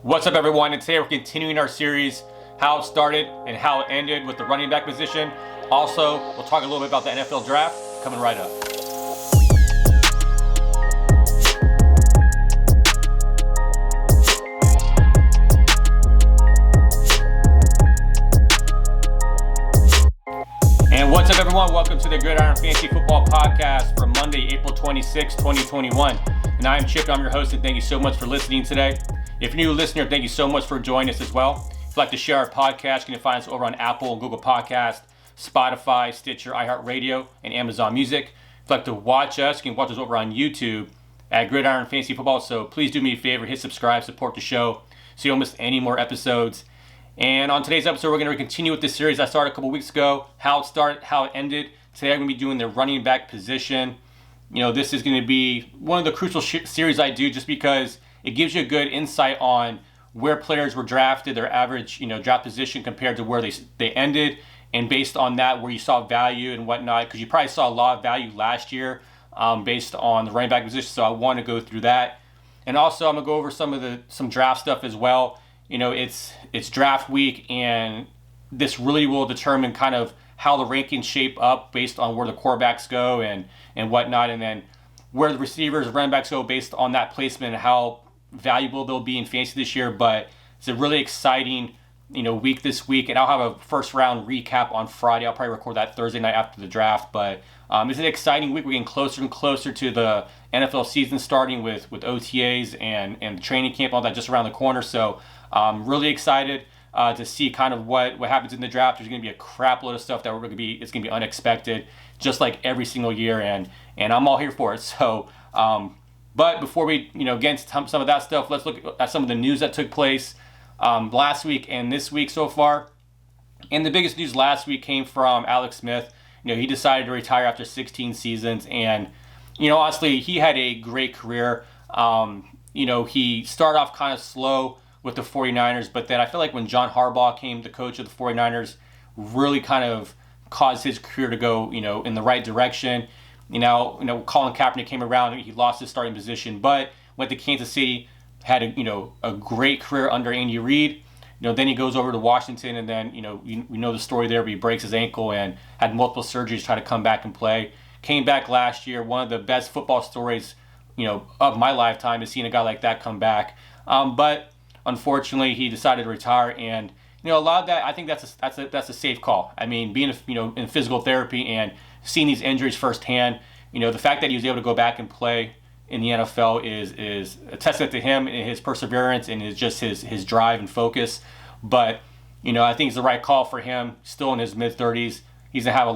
What's up, everyone? And today we're continuing our series, how it started and how it ended with the running back position. Also, we'll talk a little bit about the NFL draft coming right up. And what's up, everyone? Welcome to the Gridiron Fantasy Football Podcast for Monday, April 26, 2021. And I'm Chip. I'm your host, and thank you so much for listening today. If you're a new listener, thank you so much for joining us as well. If you'd like to share our podcast, you can find us over on Apple and Google Podcasts, Spotify, Stitcher, iHeartRadio, and Amazon Music. If you'd like to watch us, you can watch us over on YouTube at Gridiron Fantasy Football. So please do me a favor, hit subscribe, support the show so you don't miss any more episodes. And on today's episode, we're going to continue with this series I started a couple weeks ago, how it started, how it ended. Today I'm going to be doing the running back position. You know, this is going to be one of the crucial series I do just because it gives you a good insight on where players were drafted, their average, draft position compared to where they ended, and based on that, where you saw value and whatnot, because you probably saw a lot of value last year based on the running back position. So I want to go through that, and also I'm gonna go over some draft stuff as well. You know, it's draft week, and this really will determine kind of how the rankings shape up based on where the quarterbacks go and whatnot, and then where the receivers, running backs go based on that placement and how valuable they'll be in fantasy this year. But it's a really exciting week this week, and I'll have a first round recap on Friday. I'll probably record that Thursday night after the draft, but it's an exciting week. We're getting closer and closer to the NFL season starting with OTAs and training camp, all that just around the corner. So I'm really excited to see kind of what happens in the draft. There's going to be a crap load of stuff that it's going to be unexpected, just like every single year, and I'm all here for it. So but before we get into some of that stuff, let's look at some of the news that took place last week and this week so far. And the biggest news last week came from Alex Smith. He decided to retire after 16 seasons, and honestly, he had a great career. He started off kind of slow with the 49ers, but then I feel like when John Harbaugh came the coach of the 49ers, really kind of caused his career to go in the right direction. Colin Kaepernick came around, he lost his starting position, but went to Kansas City, had a great career under Andy Reid. Then he goes over to Washington, and then we know the story there, where he breaks his ankle and had multiple surgeries, trying to come back and play. Came back last year. One of the best football stories of my lifetime is seeing a guy like that come back. But unfortunately, he decided to retire, and a lot of that, I think that's a safe call. I mean, being in physical therapy and seeing these injuries firsthand, the fact that he was able to go back and play in the NFL is a testament to him and his perseverance and his drive and focus. But I think it's the right call for him. Still in his mid-30s, he's gonna have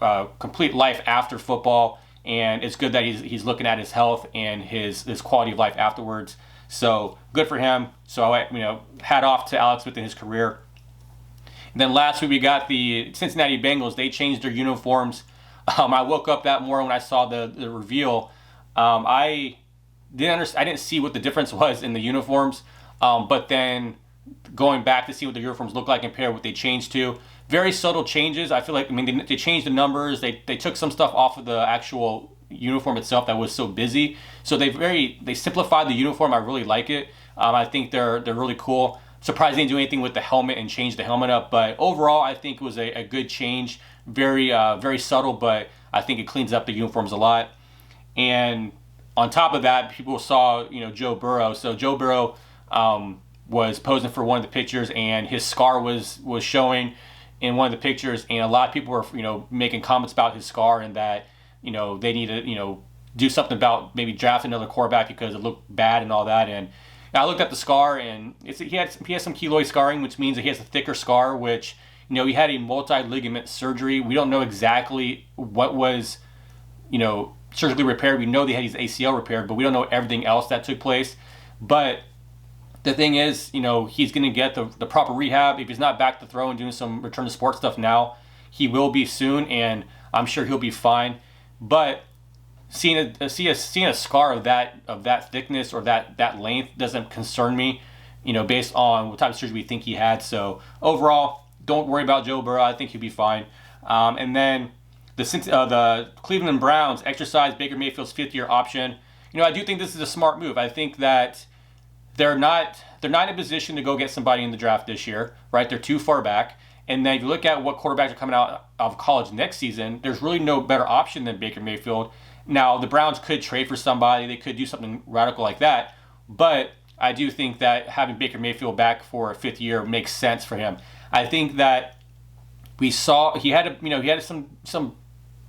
a complete life after football, and it's good that he's looking at his health and his quality of life afterwards. So good for him. So hat off to Alex Smith in his career. And then last week we got the Cincinnati Bengals. They changed their uniforms. I woke up that morning when I saw the reveal. I didn't see what the difference was in the uniforms, but then going back to see what the uniforms look like compared to what they changed to, very subtle changes. I feel like they changed the numbers. They took some stuff off of the actual uniform itself that was so busy. So they simplified the uniform. I really like it. I think they're really cool. Surprised they didn't do anything with the helmet and change the helmet up, but overall I think it was a good change. Very very subtle, but I think it cleans up the uniforms a lot. And on top of that, people saw Joe Burrow. So Joe Burrow was posing for one of the pictures, and his scar was showing in one of the pictures, and a lot of people were making comments about his scar and that they need to do something about maybe draft another quarterback because it looked bad and all that. And I looked at the scar, and he has some keloid scarring, which means that he has a thicker scar, which he had a multi-ligament surgery. We don't know exactly what was surgically repaired. We know they had his ACL repaired, but we don't know everything else that took place. But the thing is, he's going to get the proper rehab. If he's not back to throw and doing some return to sports stuff now, he will be soon, and I'm sure he'll be fine. But seeing a scar of that thickness or that length doesn't concern me, based on what type of surgery we think he had. So overall, don't worry about Joe Burrow. I think he'll be fine. And then the Cleveland Browns exercised Baker Mayfield's fifth-year option. I do think this is a smart move. I think that they're not they're not in a position to go get somebody in the draft this year, right? They're too far back. And then if you look at what quarterbacks are coming out of college next season, there's really no better option than Baker Mayfield. Now, the Browns could trade for somebody. They could do something radical like that. But I do think that having Baker Mayfield back for a 5th year makes sense for him. I think that we saw he had some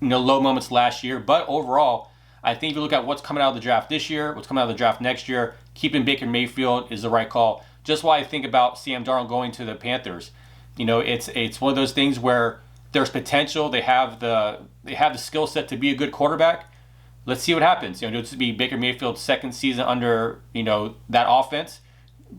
low moments last year, but overall, I think if you look at what's coming out of the draft this year, what's coming out of the draft next year, keeping Baker Mayfield is the right call. Just why I think about Sam Darnold going to the Panthers. It's one of those things where there's potential. They have the skill set to be a good quarterback. Let's see what happens. This would be Baker Mayfield's 2nd season under that offense.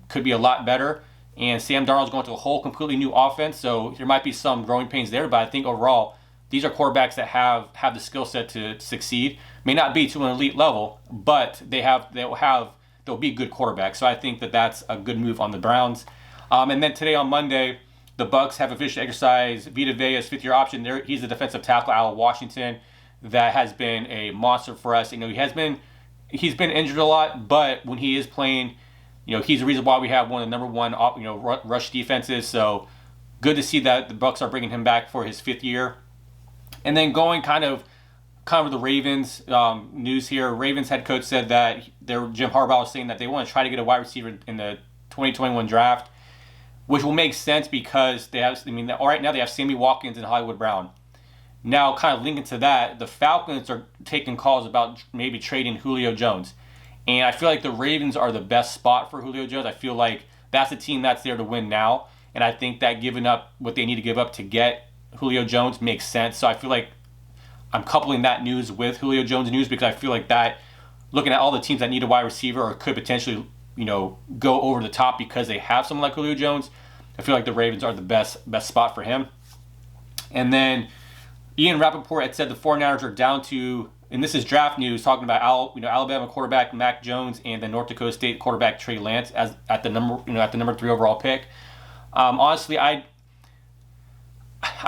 Could be a lot better. And Sam Darnold's going to a whole completely new offense, so there might be some growing pains there. But I think overall, these are quarterbacks that have the skill set to succeed. May not be to an elite level, but they'll be good quarterbacks. So I think that that's a good move on the Browns. And then today on Monday, the Bucs have officially exercised Vita Vea's 5th-year option. He's a defensive tackle out of Washington that has been a monster for us. He's been injured a lot, but when he is playing, he's the reason why we have one of the number 1 rush defenses. So good to see that the Bucs are bringing him back for his 5th year. And then going kind of the Ravens news here. Ravens head coach said that Jim Harbaugh was saying that they want to try to get a wide receiver in the 2021 draft, which will make sense because right now they have Sammy Watkins and Hollywood Brown. Now, kind of linking to that, the Falcons are taking calls about maybe trading Julio Jones. And I feel like the Ravens are the best spot for Julio Jones. I feel like that's a team that's there to win now. And I think that giving up what they need to give up to get Julio Jones makes sense. So I feel like I'm coupling that news with Julio Jones news because I feel like that, looking at all the teams that need a wide receiver or could potentially, go over the top because they have someone like Julio Jones, I feel like the Ravens are the best spot for him. And then Ian Rappaport had said the 49ers are down to, and this is draft news, talking about Alabama quarterback Mac Jones and the North Dakota State quarterback Trey Lance as at the number 3 overall pick. Honestly, I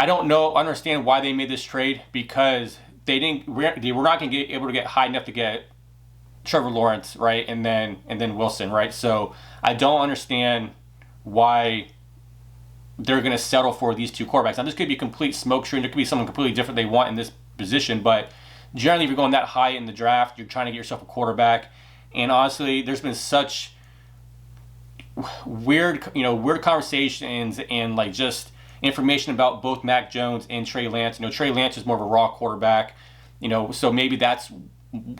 don't understand why they made this trade because they were not going to be able to get high enough to get Trevor Lawrence, right, and then Wilson, right. So I don't understand why they're going to settle for these 2 quarterbacks. Now, this could be a complete smoke screen. There could be someone completely different they want in this position, but generally, if you're going that high in the draft, you're trying to get yourself a quarterback. And honestly, there's been such weird conversations and just information about both Mac Jones and Trey Lance. Trey Lance is more of a raw quarterback. So maybe that's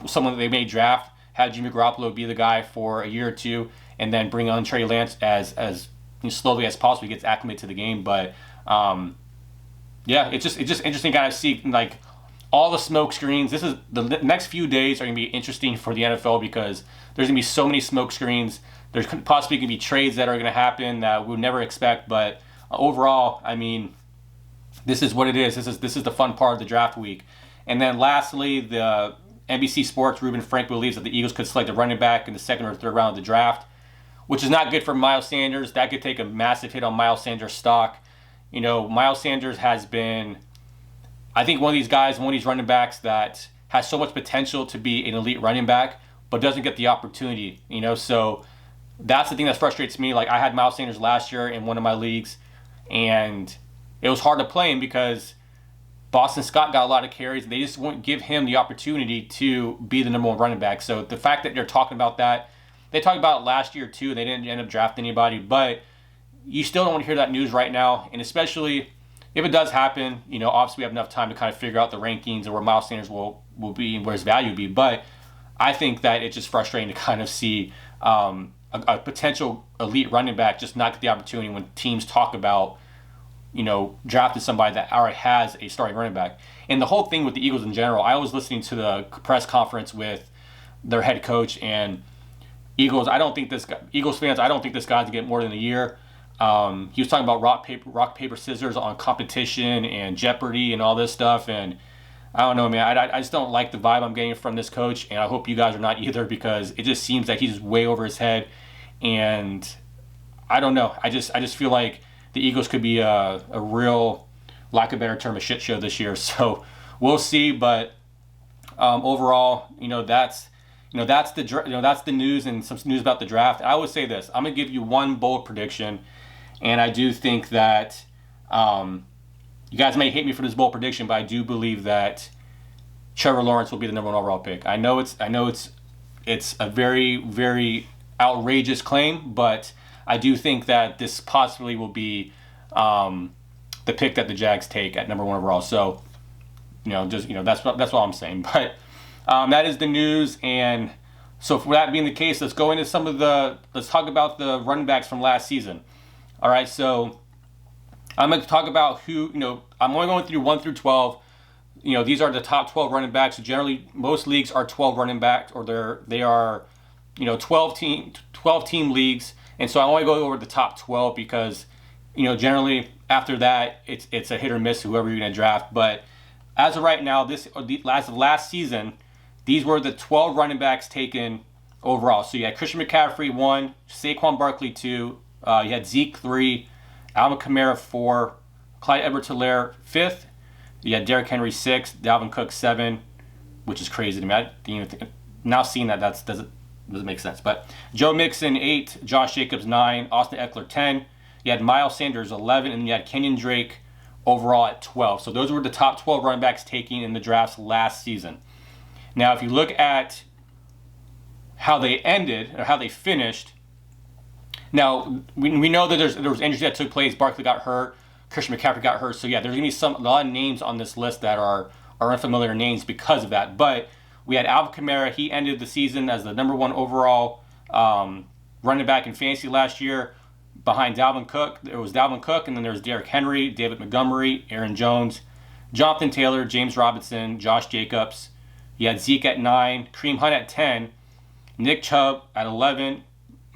someone that they may draft, have Jimmy Garoppolo be the guy for a year or 2, and then bring on Trey Lance as slowly as possible gets acclimated to the game. But it's just interesting kind of see all the smoke screens. This is the next few days are going to be interesting for the NFL because there's going to be so many smoke screens. There's possibly going to be trades that are going to happen that we would never expect. But overall, this is what it is. This is the fun part of the draft week. And then lastly, the NBC Sports Ruben Frank believes that the Eagles could select a running back in the 2nd or 3rd round of the draft, which is not good for Miles Sanders. That could take a massive hit on Miles Sanders' stock. Miles Sanders has been, I think, one of these running backs that has so much potential to be an elite running back, but doesn't get the opportunity. So that's the thing that frustrates me. I had Miles Sanders last year in one of my leagues, and it was hard to play him because Boston Scott got a lot of carries. They just won't give him the opportunity to be the number 1 running back. So the fact that they're talking about that, they talked about it last year too, and they didn't end up drafting anybody, but you still don't want to hear that news right now. And especially if it does happen, obviously we have enough time to kind of figure out the rankings and where Miles Sanders will be and where his value will be. But I think that it's just frustrating to kind of see a potential elite running back just not get the opportunity when teams talk about, drafting somebody that already has a starting running back. And the whole thing with the Eagles in general, I was listening to the press conference with their head coach, and Eagles fans, I don't think this guy's going to get more than a year. He was talking about rock, paper, scissors on competition and Jeopardy and all this stuff. And I don't know, man. I just don't like the vibe I'm getting from this coach, and I hope you guys are not either because it just seems like he's way over his head. And I don't know. I just feel like the Eagles could be a real, lack of a better term, a shit show this year. So we'll see. But overall, that's the news and some news about the draft. I would say this. I'm gonna give you one bold prediction, and I do think that you guys may hate me for this bold prediction, but I do believe that Trevor Lawrence will be the number 1 overall pick. I know it's a very, very outrageous claim, but I do think that this possibly will be the pick that the Jags take at number 1 overall. So, that's all I'm saying. But that is the news. And so for that being the case, let's go into let's talk about the running backs from last season. All right, so I'm going to talk about I'm only going through 1 through 12. These are the top 12 running backs. Generally, most leagues are 12 running backs, or they are 12 team leagues. And so I only go over the top 12 because, generally after that, it's a hit or miss whoever you're going to draft. But as of right now, last season, these were the 12 running backs taken overall. So you had Christian McCaffrey 1, Saquon Barkley 2, you had Zeke 3, Alvin Kamara 4, Clyde Edwards-Helaire 5th, you had Derrick Henry 6, Dalvin Cook 7, which is crazy to me. I didn't even think, now seeing that doesn't make sense. But Joe Mixon 8, Josh Jacobs 9, Austin Eckler 10. You had Miles Sanders 11, and you had Kenyon Drake overall at 12. So those were the top 12 running backs taken in the drafts last season. Now, if you look at how they ended or how they finished, now we know that there was injuries that took place. Barkley got hurt, Christian McCaffrey got hurt. So yeah, there's gonna be a lot of names on this list that are unfamiliar names because of that. But we had Alvin Kamara. He ended the season as the number 1 overall running back in fantasy last year, behind Dalvin Cook. There was Dalvin Cook, and then there was Derrick Henry, David Montgomery, Aaron Jones, Jonathan Taylor, James Robinson, Josh Jacobs. You had Zeke at 9, Kareem Hunt at 10, Nick Chubb at 11,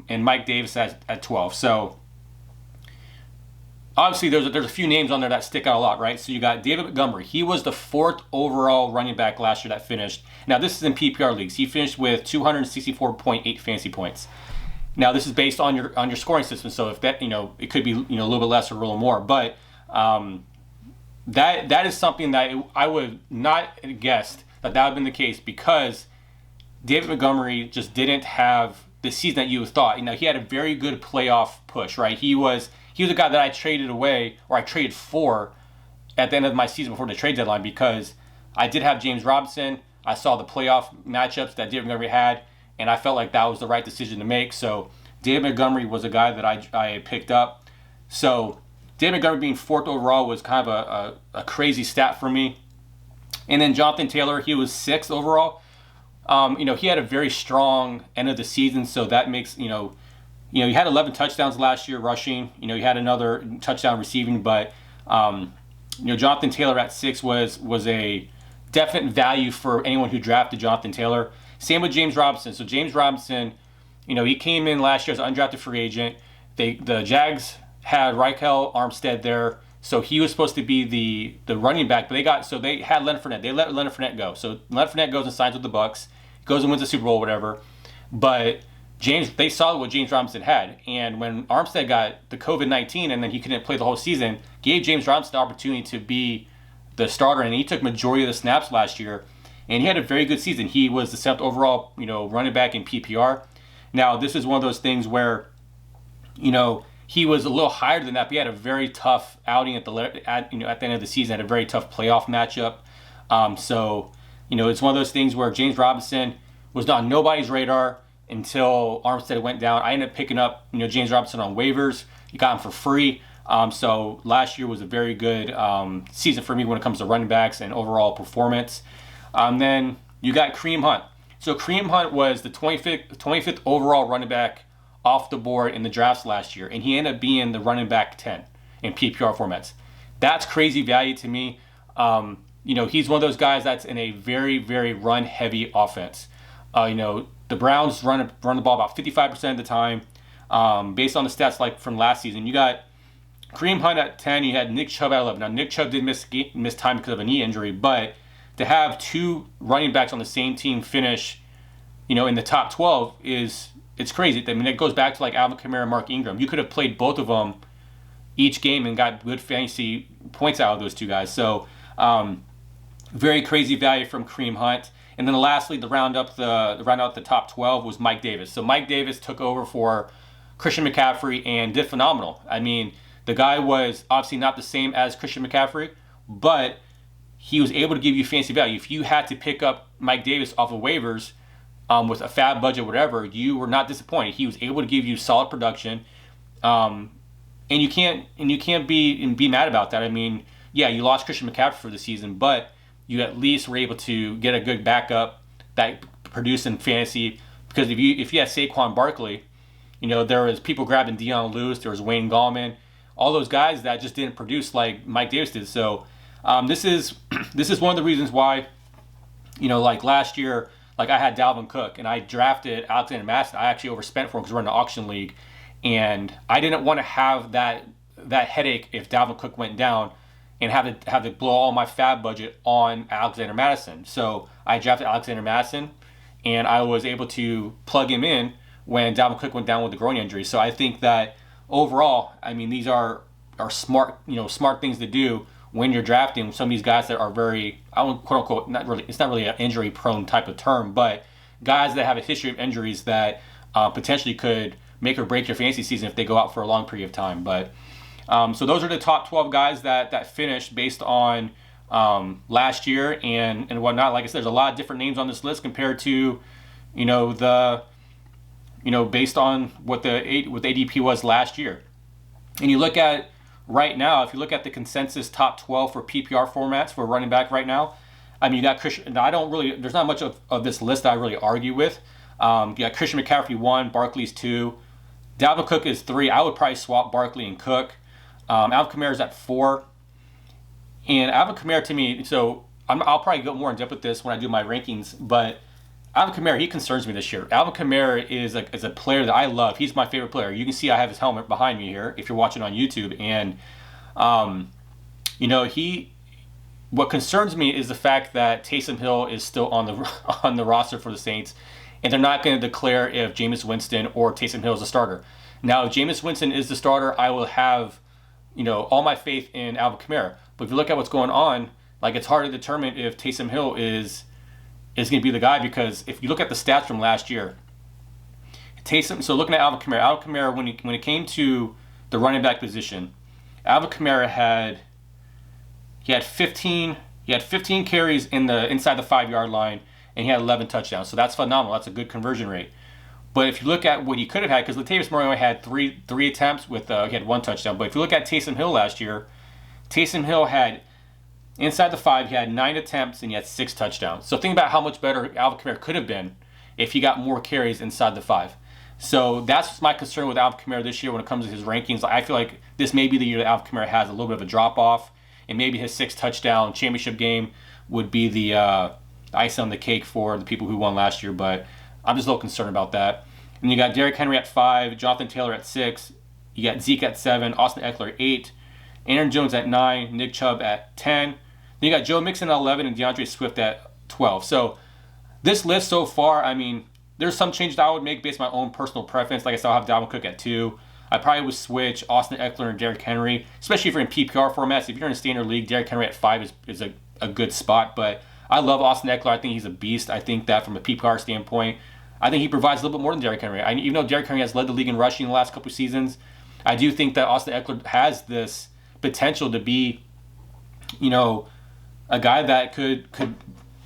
and Mike Davis at 12. So obviously there's a few names on there that stick out a lot, right? So you got David Montgomery. He was the 4th overall running back last year that finished. Now this is in PPR leagues. He finished with 264.8 fantasy points. Now this is based on your scoring system. So if that it could be a little bit less or a little more, but that is something that I would not have guessed that would have been the case, because David Montgomery just didn't have the season that you would thought. He had a very good playoff push, right? He was a guy that I traded away, or I traded for at the end of my season before the trade deadline, because I did have James Robinson. I saw the playoff matchups that David Montgomery had, and I felt like that was the right decision to make. So David Montgomery was a guy that I picked up. So David Montgomery being 4th overall was kind of a crazy stat for me. And then Jonathan Taylor, he was 6th overall. He had a very strong end of the season, so that makes, he had 11 touchdowns last year rushing. He had another touchdown receiving, but, Jonathan Taylor at 6 was a definite value for anyone who drafted Jonathan Taylor. Same with James Robinson. So James Robinson, he came in last year as an undrafted free agent. The Jags had Raquel Armstead there. So he was supposed to be the running back, but they had Leonard Fournette. They let Leonard Fournette go. So Leonard Fournette goes and signs with the Bucs, goes and wins the Super Bowl, whatever. But they saw what James Robinson had, and when Armstead got the COVID-19 and then he couldn't play the whole season, gave James Robinson the opportunity to be the starter, and he took majority of the snaps last year, and he had a very good season. He was the 7th overall, running back in PPR. Now this is one of those things where, he was a little higher than that, but he had a very tough outing at the end of the season, had a very tough playoff matchup. It's one of those things where James Robinson was on nobody's radar until Armstead went down. I ended up picking up, James Robinson on waivers. You got him for free. So last year was a very good season for me when it comes to running backs and overall performance. Then you got Kareem Hunt. So Kareem Hunt was the 25th overall running back off the board in the drafts last year, and he ended up being the running back 10 in PPR formats. That's crazy value to me. He's one of those guys that's in a very, very run-heavy offense. The Browns run the ball about 55% of the time. Based on the stats like from last season, you got Kareem Hunt at 10, you had Nick Chubb at 11. Now, Nick Chubb did miss time because of a knee injury, but to have 2 running backs on the same team finish, in the top 12 it's crazy. I mean, it goes back to like Alvin Kamara and Mark Ingram. You could have played both of them each game and got good fantasy points out of those 2 guys. So, very crazy value from Kareem Hunt. And then lastly, the round out the top 12 was Mike Davis. So Mike Davis took over for Christian McCaffrey and did phenomenal. I mean, the guy was obviously not the same as Christian McCaffrey, but he was able to give you fancy value. If you had to pick up Mike Davis off of waivers with a fab budget, whatever, you were not disappointed. He was able to give you solid production, and you can't be mad about that. I mean, yeah, you lost Christian McCaffrey for the season, but you at least were able to get a good backup that produced in fantasy. Because if you had Saquon Barkley, there was people grabbing Deion Lewis, there was Wayne Gallman, all those guys that just didn't produce like Mike Davis did. So this is one of the reasons why, like last year, like I had Dalvin Cook and I drafted Alexander Mattison. I actually overspent for him because we're in an auction league, and I didn't want to have that headache if Dalvin Cook went down and have to blow all my fab budget on Alexander Mattison. So I drafted Alexander Mattison, and I was able to plug him in when Dalvin Cook went down with the groin injury. So I think that overall, I mean, these are smart things to do when you're drafting some of these guys that are very, I don't quote unquote, it's not really an injury prone type of term, but guys that have a history of injuries that potentially could make or break your fantasy season if they go out for a long period of time. But so those are the top 12 guys that finished based on last year and whatnot. Like I said, there's a lot of different names on this list compared to, based on what the ADP was last year. And you look at right now, if you look at the consensus top 12 for PPR formats for running back right now, I mean, you got Christian. There's not much of this list that I really argue with. You got Christian McCaffrey 1, Barkley's 2, Dalvin Cook is 3. I would probably swap Barkley and Cook. Alvin Kamara is at 4. And Alvin Kamara to me, so I'll probably go more in depth with this when I do my rankings, but Alvin Kamara, he concerns me this year. Alvin Kamara is a player that I love. He's my favorite player. You can see I have his helmet behind me here if you're watching on YouTube. And, what concerns me is the fact that Taysom Hill is still on the roster for the Saints, and they're not going to declare if Jameis Winston or Taysom Hill is a starter. Now, if Jameis Winston is the starter, I will have, all my faith in Alvin Kamara. But if you look at what's going on, like it's hard to determine if Taysom Hill is going to be the guy, because if you look at the stats from last year, so looking at Alvin Kamara, when it came to the running back position, Alvin Kamara had 15 carries inside the 5-yard line, and he had 11 touchdowns. So that's phenomenal. That's a good conversion rate. But if you look at what he could have had, because Latavius Murray only had three attempts with he had 1 touchdown. But if you look at Taysom Hill last year, Taysom Hill had inside the 5, he had 9 attempts and he had 6 touchdowns. So think about how much better Alvin Kamara could have been if he got more carries inside the 5. So that's my concern with Alvin Kamara this year when it comes to his rankings. I feel like this may be the year that Alvin Kamara has a little bit of a drop off, and maybe his 6 touchdown championship game would be the icing on the cake for the people who won last year. But I'm just a little concerned about that. And you got Derrick Henry at 5, Jonathan Taylor at 6, you got Zeke at 7, Austin Eckler at 8, Aaron Jones at 9, Nick Chubb at 10. Then you got Joe Mixon at 11 and DeAndre Swift at 12. So this list so far, I mean, there's some changes that I would make based on my own personal preference. Like I said, I'll have Dalvin Cook at 2. I probably would switch Austin Eckler and Derrick Henry, especially if you're in PPR formats. If you're in a standard league, Derrick Henry at 5 is a good spot. But I love Austin Eckler. I think he's a beast. I think that from a PPR standpoint, I think he provides a little bit more than Derrick Henry. Even though Derrick Henry has led the league in rushing the last couple of seasons, I do think that Austin Eckler has this potential to be, a guy that could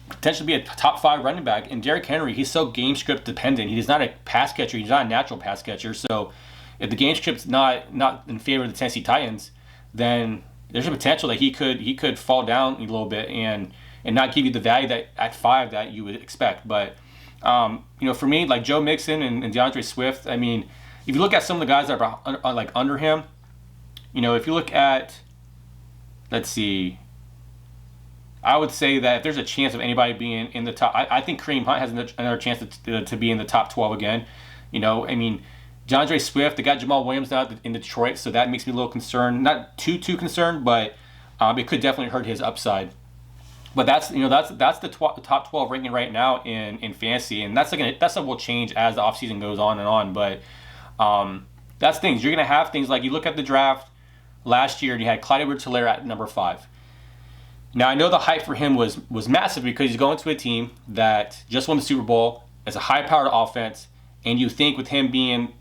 potentially be a top 5 running back. And Derrick Henry, he's so game script dependent. He's not a pass catcher. He's not a natural pass catcher. So if the game script's not in favor of the Tennessee Titans, then there's a potential that he could fall down a little bit and not give you the value that at 5 that you would expect. But for me, like Joe Mixon and DeAndre Swift, I mean, if you look at some of the guys that are like under him, if you look at, let's see, I would say that if there's a chance of anybody being in the top, I think Kareem Hunt has another chance to be in the top 12 again. I mean, DeAndre Swift, they got Jamal Williams now in Detroit, so that makes me a little concerned. Not too concerned, but it could definitely hurt his upside. But that's the top 12 ranking right now in fantasy, and that's something will change as the offseason goes on and on. But that's things you're gonna have things like you look at the draft last year, and you had Clyde Edwards-Helaire at number 5. Now, I know the hype for him was massive because he's going to a team that just won the Super Bowl, as a high-powered offense, and you think with him being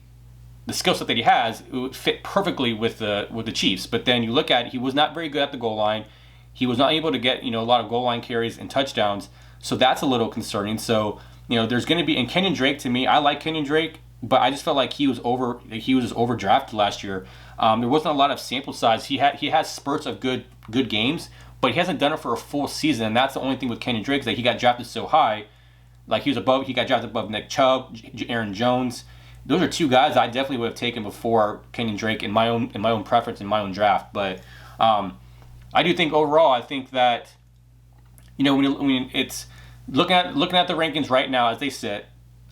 the skill set that he has, it would fit perfectly with the Chiefs. But then you look at it, he was not very good at the goal line. He was not able to get, a lot of goal line carries and touchdowns. So that's a little concerning. So, there's going to be, and Kenyon Drake, to me, I like Kenyon Drake, but I just felt like he was overdrafted last year. There wasn't a lot of sample size. He has spurts of good games, but he hasn't done it for a full season. And that's the only thing with Kenyon Drake, is that he got drafted so high. Like he got drafted above Nick Chubb, Aaron Jones. Those are two guys I definitely would have taken before Kenyon Drake in my own preference, in my own draft. But I do think overall, I think that when it's looking at the rankings right now as they sit,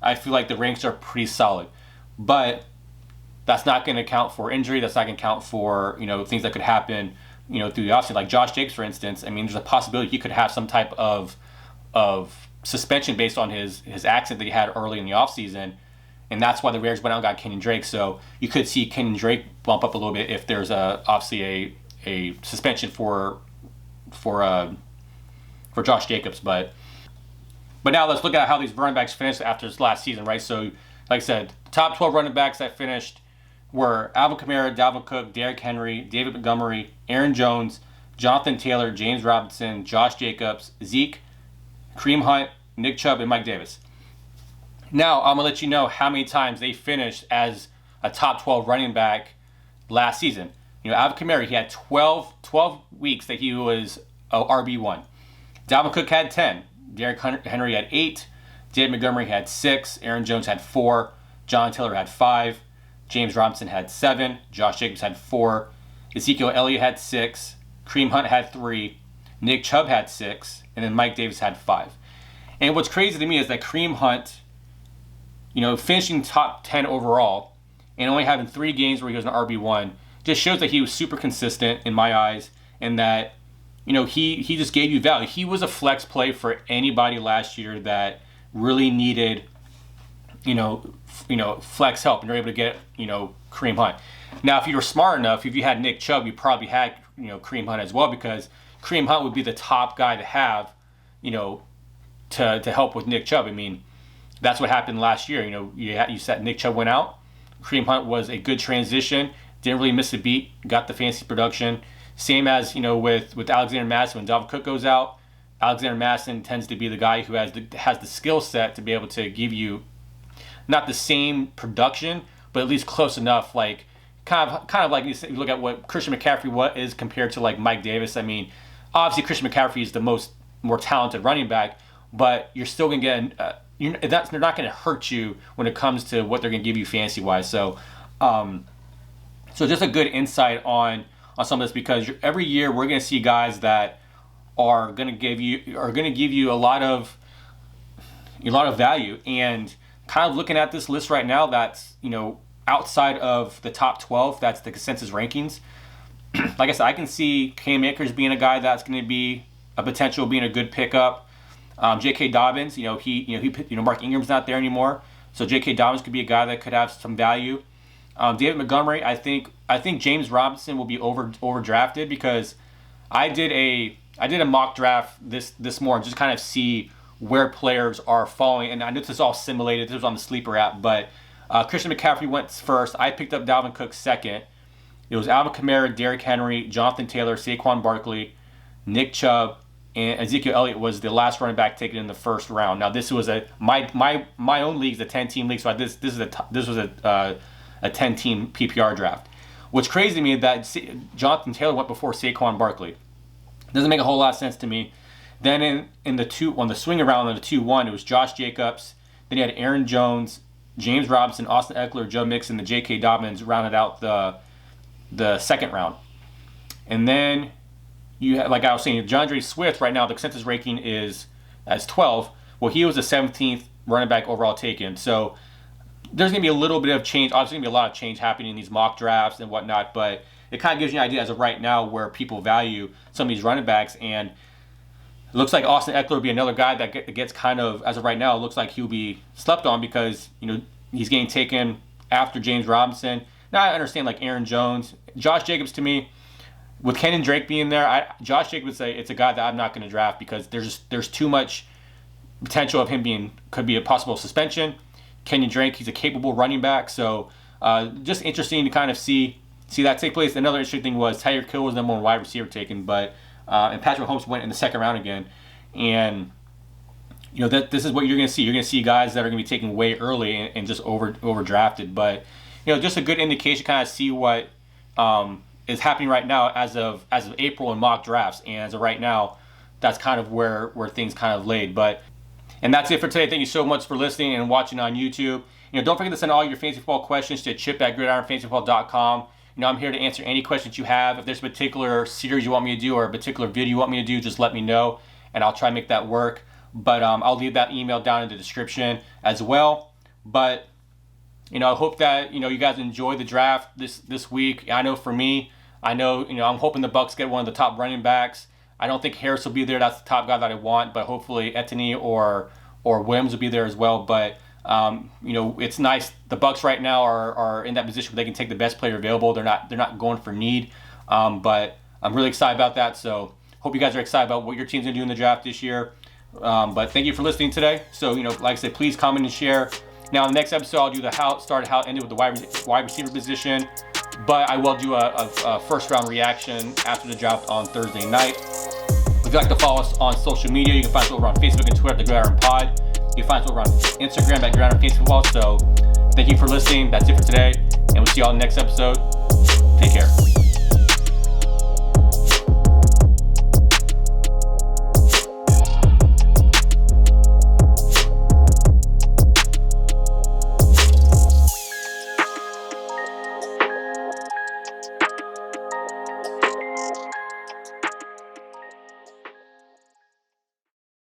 I feel like the ranks are pretty solid. But that's not going to account for injury. That's not going to account for things that could happen through the offseason. Like Josh Jacobs, for instance. I mean, there's a possibility he could have some type of suspension based on his accident that he had early in the offseason. And that's why the Raiders went out and got Kenyon Drake. So you could see Kenyon Drake bump up a little bit if there's obviously a suspension for Josh Jacobs. But now let's look at how these running backs finished after this last season, right? So, like I said, the top 12 running backs that finished were Alvin Kamara, Dalvin Cook, Derrick Henry, David Montgomery, Aaron Jones, Jonathan Taylor, James Robinson, Josh Jacobs, Zeke, Kareem Hunt, Nick Chubb, and Mike Davis. Now, I'm going to let you know how many times they finished as a top 12 running back last season. Alvin Kamara, he had 12 weeks that he was RB1. Dalvin Cook had 10. Derrick Henry had 8. David Montgomery had 6. Aaron Jones had 4. John Taylor had 5. James Robinson had 7. Josh Jacobs had 4. Ezekiel Elliott had 6. Kareem Hunt had 3. Nick Chubb had 6. And then Mike Davis had 5. And what's crazy to me is that Kareem Hunt, finishing top 10 overall and only having 3 games where he was an RB1 just shows that he was super consistent in my eyes, and that he just gave you value. He was a flex play for anybody last year that really needed flex help, and you're able to get Kareem Hunt. Now, if you were smart enough, if you had Nick Chubb, you probably had Kareem Hunt as well, because Kareem Hunt would be the top guy to have to help with Nick Chubb. I mean, that's what happened last year. You said Nick Chubb went out. Kareem Hunt was a good transition. Didn't really miss a beat. Got the fancy production. Same as with Alexander Madison. When Dalvin Cook goes out, Alexander Madison tends to be the guy who has the skill set to be able to give you not the same production, but at least close enough. Like kind of like you look at what Christian McCaffrey is compared to like Mike Davis. I mean, obviously Christian McCaffrey is the more talented running back, but you're still gonna get they're not going to hurt you when it comes to what they're going to give you fantasy wise. So, so just a good insight on some of this, because every year we're going to see guys that are going to give you a lot of value. And kind of looking at this list right now, that's outside of the top 12, that's the consensus rankings. Like I said, I can see Cam Akers being a guy that's going to be a potential being a good pickup. J.K. Dobbins, Mark Ingram's not there anymore, so J.K. Dobbins could be a guy that could have some value. David Montgomery, I think James Robinson will be overdrafted, because I did a mock draft this morning just to kind of see where players are falling, and I know this is all simulated. This was on the Sleeper app, but Christian McCaffrey went first. I picked up Dalvin Cook second. It was Alvin Kamara, Derrick Henry, Jonathan Taylor, Saquon Barkley, Nick Chubb, and Ezekiel Elliott was the last running back taken in the first round. Now, this was my own league is a 10-team league, so this was a 10-team PPR draft. What's crazy to me is that Jonathan Taylor went before Saquon Barkley. Doesn't make a whole lot of sense to me. Then on the swing around on the 2-1, it was Josh Jacobs. Then you had Aaron Jones, James Robinson, Austin Eckler, Joe Mixon, the J.K. Dobbins rounded out the second round. And then you have, like I was saying, DeAndre Swift right now, the consensus ranking is as 12. Well, he was the 17th running back overall taken. So there's going to be a little bit of change. Obviously, going to be a lot of change happening in these mock drafts and whatnot, but it kind of gives you an idea as of right now where people value some of these running backs. And it looks like Austin Eckler will be another guy that gets kind of, as of right now, it looks like he'll be slept on, because he's getting taken after James Robinson. Now I understand like Aaron Jones. Josh Jacobs, to me, with Kenyon Drake being there, Josh Jacobs would say it's a guy that I'm not going to draft because there's too much potential of him could be a possible suspension. Kenyon Drake, he's a capable running back, so just interesting to kind of see that take place. Another interesting thing was Tyreek Hill was the number one wide receiver taken, but and Patrick Mahomes went in the second round again, and that this is what you're going to see. You're going to see guys that are going to be taken way early and just overdrafted, but just a good indication, kind of see what is happening right now as of April in mock drafts, and as of right now, that's kind of where things kind of laid. And that's it for today. Thank you so much for listening and watching on YouTube. Don't forget to send all your fantasy football questions to chip@gridironfantasyfootball.com. I'm here to answer any questions you have. If there's a particular series you want me to do or a particular video you want me to do, just let me know, and I'll try to make that work. But I'll leave that email down in the description as well. But I hope that you guys enjoy the draft this week. I know for me, I'm hoping the Bucs get one of the top running backs. I don't think Harris will be there. That's the top guy that I want. But hopefully Etienne or Williams will be there as well. But it's nice. The Bucs right now are in that position where they can take the best player available. They're not going for need. But I'm really excited about that. So hope you guys are excited about what your team's gonna do in the draft this year. But thank you for listening today. So like I said, please comment and share. Now, in the next episode, I'll do the how it started, how it ended with the wide receiver position. But I will do a first round reaction after the draft on Thursday night. If you'd like to follow us on social media, you can find us over on Facebook and Twitter at The Gridiron Pod. You can find us over on Instagram at Gridiron Fantasy Football. So thank you for listening. That's it for today. And we'll see you all in the next episode. Take care.